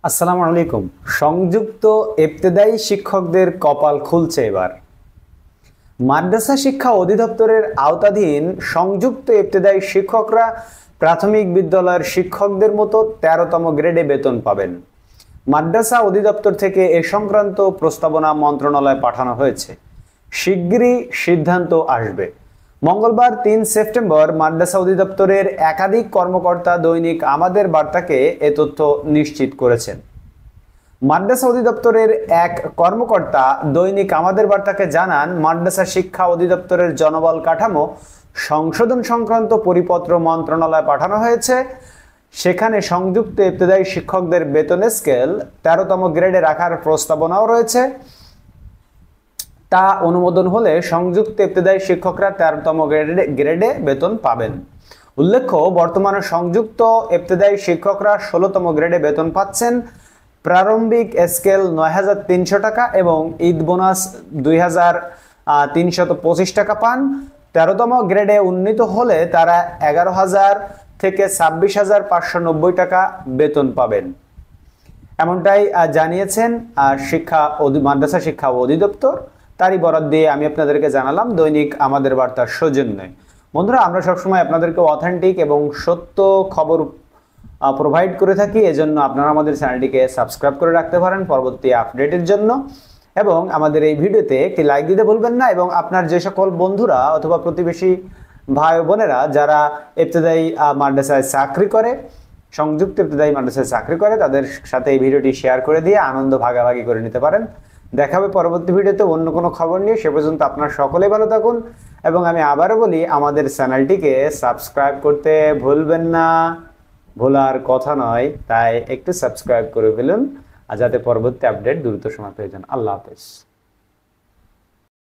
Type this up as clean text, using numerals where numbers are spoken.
আসসালামু আলাইকুম। সংযুক্ত ইবতেদায়ী শিক্ষকদের কপাল খুলছে এবার। মাদ্রাসা শিক্ষা অধিদপ্তরের আওতাধীন সংযুক্ত ইবতেদায়ী শিক্ষকরা প্রাথমিক বিদ্যালয়ের শিক্ষকদের মতো 13তম গ্রেডে বেতন পাবেন। মাদ্রাসা অধিদপ্তর থেকে এ সংক্রান্ত প্রস্তাবনা মন্ত্রণালয়ে পাঠানো হয়েছে। শিগগিরই সিদ্ধান্ত আসবে। মঙ্গলবার 3 সেপ্টেম্বর মাদ্রাসা অধিদপ্তরের একাধিক কর্মকর্তা দৈনিক আমাদের বার্তাকে এ তথ্য নিশ্চিত করেছেন। মাদ্রাসা অধিদপ্তরের এক কর্মকর্তা দৈনিক আমাদের বার্তাকে জানান, মাদ্রাসা শিক্ষা অধিদপ্তরের জনবল কাঠামো সংশোধন সংক্রান্ত পরিপত্র মন্ত্রণালয়ে পাঠানো হয়েছে। সেখানে সংযুক্ত ইবতেদায়ী শিক্ষকদের বেতন স্কেল 13তম গ্রেডে রাখার প্রস্তাবনাও রয়েছে। তা অনুমোদন হলে সংযুক্ত ইবতেদায়ী শিক্ষকরা 13তম গ্রেডে বেতন পাবেন। উল্লেখ্য, বর্তমানে সংযুক্ত ইবতেদায়ী শিক্ষকরা 16তম গ্রেডে বেতন পাচ্ছেন। প্রারম্ভিক স্কেল ৯,৩০০ টাকা এবং ঈদ বোনাস ২,৩২৫ টাকা পান। 13তম গ্রেডে উন্নীত হলে তারা 11,০০০ থেকে 26,৫৯০ টাকা বেতন পাবেন। এমনটাই জানিয়েছেন মাদ্রাসা শিক্ষা অধিদপ্তর। তারই বরাত দিয়ে আমি আপনাদেরকে জানালাম দৈনিক আমাদের বার্তার সৌজন্যে। বন্ধুরা, আমরা সবসময় আপনাদেরকে অথেন্টিক এবং সত্য খবর প্রোভাইড করে থাকি। এজন্য আপনারা আমাদের চ্যানেলটিকে সাবস্ক্রাইব করে রাখতে পারেন পরবর্তী আপডেটের জন্য, এবং আমাদের এই ভিডিওতে একটি লাইক দিতে ভুলবেন না। এবং আপনার যে সকল বন্ধুরা অথবা প্রতিবেশী ভাই বোনেরা যারা ইবতেদায়ী মাদ্রাসায় চাকরি করে, সংযুক্ত ইবতেদায়ী মাদ্রাসায় চাকরি করে, তাদের সাথে এই ভিডিওটি শেয়ার করে দিয়ে আনন্দ ভাগাভাগি করে নিতে পারেন। দেখা হবে পরবর্তী ভিডিওতে অন্য কোনো খবর নিয়ে। সে পর্যন্ত আপনারা সকলেই ভালো থাকুন, এবং আমি আবারও বলি, আমাদের চ্যানেলটিকে সাবস্ক্রাইব করতে ভুলবেন না। ভোলার কথা নয়, তাই একটু সাবস্ক্রাইব করে ফেলুন, আর যাতে পরবর্তী আপডেট দ্রুত সময় পেয়ে যান। আল্লাহ হাফেজ।